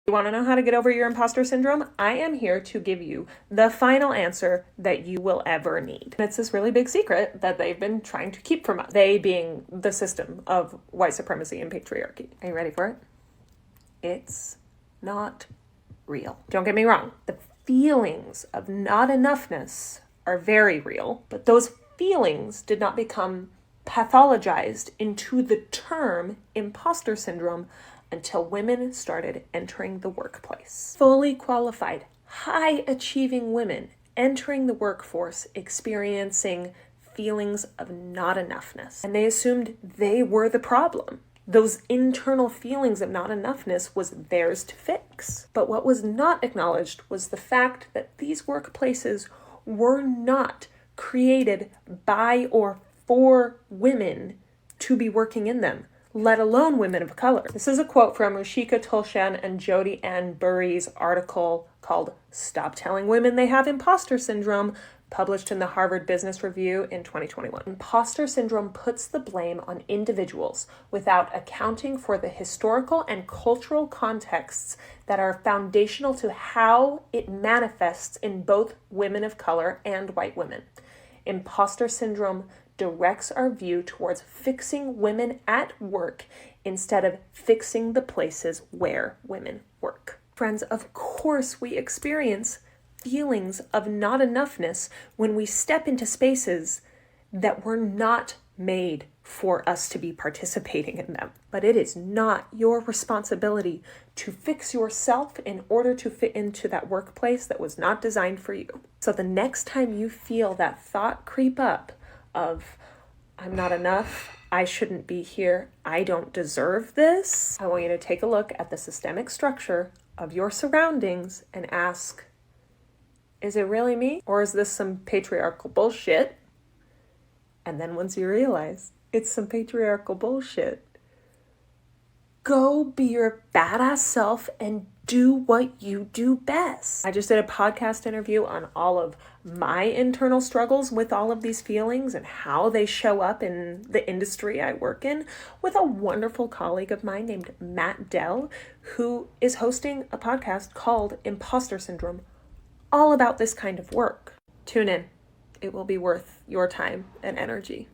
You want to know how to get over your imposter syndrome? I am here to give you the final answer that you will ever need. And it's this really big secret that they've been trying to keep from us. They being the system of white supremacy and patriarchy. Are you ready for it? It's not real. Don't get me wrong. The feelings of not enoughness are very real, but those feelings did not become pathologized into the term imposter syndrome until women started entering the workplace. Fully qualified, high-achieving women entering the workforce experiencing feelings of not enoughness. And they assumed they were the problem. Those internal feelings of not enoughness was theirs to fix. But what was not acknowledged was the fact that these workplaces were not created by or for women to be working in them, let alone women of color. This is a quote from Rushika Tulshan and Jodi Ann Burry's article called Stop Telling Women They Have Imposter Syndrome, published in the Harvard Business Review in 2021. Imposter syndrome puts the blame on individuals without accounting for the historical and cultural contexts that are foundational to how it manifests in both women of color and white women. Imposter syndrome directs our view towards fixing women at work instead of fixing the places where women work. Friends, of course we experience feelings of not enoughness when we step into spaces that were not made for us to be participating in them. But it is not your responsibility to fix yourself in order to fit into that workplace that was not designed for you. So the next time you feel that thought creep up of, I'm not enough, I shouldn't be here, I don't deserve this, I want you to take a look at the systemic structure of your surroundings and ask, is it really me? Or is this some patriarchal bullshit? And then once you realize it's some patriarchal bullshit, go be your badass self and do what you do best. I just did a podcast interview on all of my internal struggles with all of these feelings and how they show up in the industry I work in with a wonderful colleague of mine named Matt Dell, who is hosting a podcast called Imposter Syndrome, all about this kind of work. Tune in. It will be worth your time and energy.